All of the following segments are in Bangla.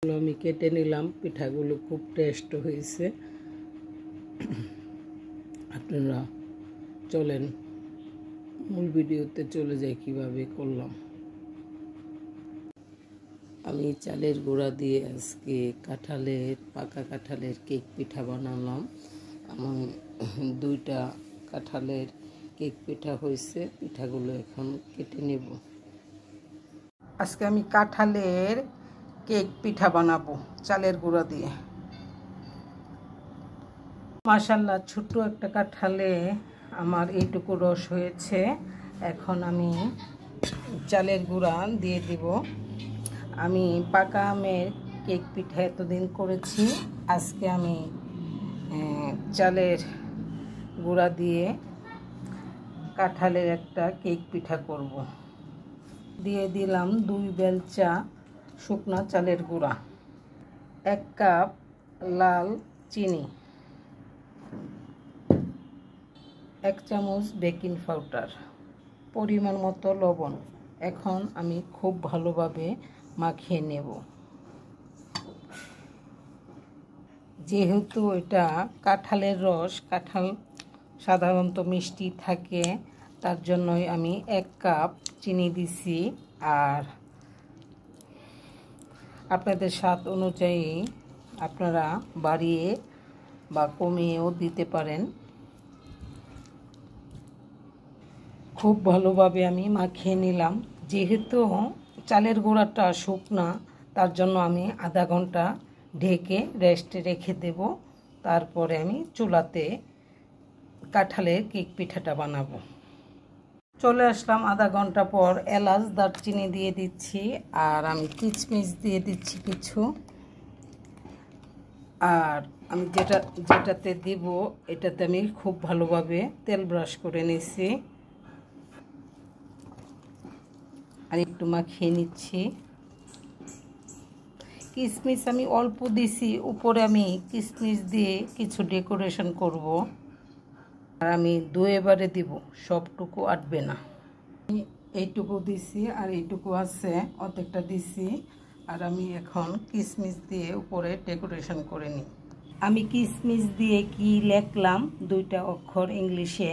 আমি কেটে নিলাম। পিঠাগুলো খুব টেস্ট হয়েছে। আপনারা চলেন মূল ভিডিওতে চলে যাই কিভাবে করলাম। আমি চালের গুঁড়া দিয়ে আজকে পাকা কাঁঠালের কেক পিঠা বানালাম। আমার 2টা কাঁঠালের কেক পিঠা হয়েছে। পিঠাগুলো এখন কেটে নেব। আজকে আমি কাঁঠালের কেক পিঠা বানাবো চালের গুঁড়া দিয়ে। মাশাআল্লাহ, ছোট্ট একটা কাঁঠালে আমার এইটুকু রস হয়েছে। এখন আমি চালের গুঁড়া দিয়ে দিব। আমি পাকা আমের কেক পিঠা এতদিন করেছি, আজকে আমি চালের গুঁড়া দিয়ে কাঁঠালের একটা কেক পিঠা করব। দিয়ে দিলাম 2 বেলচা শুকনা চালের গুঁড়া, 1 কাপ লাল চিনি, 1 চামচ বেকিং পাউডার, পরিমাণ মতো লবণ। এখন আমি খুব ভালোভাবে মাখিয়ে নেব। যেহেতু এটা কাঁঠালের রস, কাঁঠাল সাধারণত মিষ্টি থাকে, তার জন্যই আমি 1 কাপ চিনি দিছি। আর আপনাদের স্বাদ অনুযায়ী আপনারা বাড়িয়ে বা কমিয়েও দিতে পারেন। খুব ভালোভাবে আমি মাখিয়ে নিলাম। যেহেতু চালের গুঁড়াটা শুকনা, তার জন্য আমি আধা ঘন্টা ঢেকে রেস্টে রেখে দেব। তারপরে আমি চুলাতে কাঁঠালের কেক পিঠাটা বানাবো। চলে আসলাম আধা ঘন্টা পর। এলাচ দারচিনি দিয়ে দিচ্ছি, আর আমি কিশমিশ দিয়ে দিচ্ছি কিছু। আর আমি যেটাতে দিব এটাতে আমি খুব ভালোভাবে তেল ব্রাশ করে নিছি। আর একটু মাখিয়ে নিচ্ছি। কিশমিশ আমি অল্প দিছি, উপরে আমি কিশমিশ দিয়ে কিছু ডেকোরেশন করব। আর আমি দুইবারে দিব, সবটুকু আটবে না। এইটুকু দিছি আর এইটুকু আছে, অর্ধেকটা দিছি। আর আমি এখন কিশমিশ দিয়ে উপরে ডেকোরেশন করে নিই। আমি কিশমিশ দিয়ে কি লিখলাম 2টা অক্ষর ইংলিশে,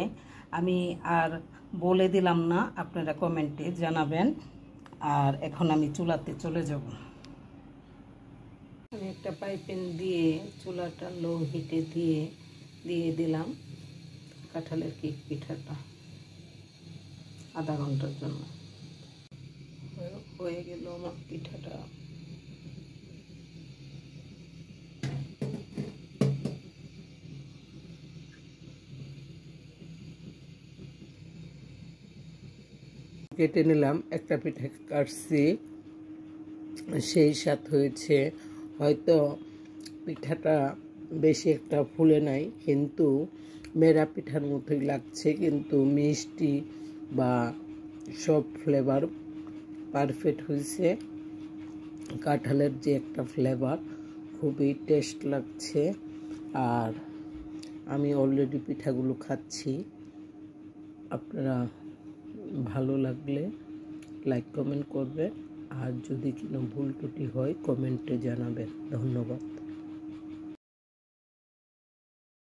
আমি আর বলে দিলাম না, আপনারা কমেন্টে জানাবেন। আর এখন আমি চুলাতে চলে যাব। আমি একটা পাইপেন দিয়ে চুলাটা লো হিটে দিয়ে দিলাম কাঁঠালের কেক পিঠাটা আধা ঘন্টার জন্য। হয়ে গেল আমার পিঠাটা। কেটে নিলাম, একটা পিঠা কাটছি, সেই স্বাদ হয়েছে। হয়তো পিঠাটা বেশি একটা ফুলে নাই, কিন্তু মেরা পিঠার মতোই লাগছে, কিন্তু মিষ্টি বা সব ফ্লেভার পারফেক্ট হয়েছে। কাঁঠালের যে একটা ফ্লেভার, খুবই টেস্ট লাগছে। আর আমি অলরেডি পিঠাগুলো খাচ্ছি। আপনারা ভালো লাগলে লাইক কমেন্ট করবেন, আর যদি কোনো ভুল ত্রুটি হয় কমেন্টে জানাবেন। ধন্যবাদ।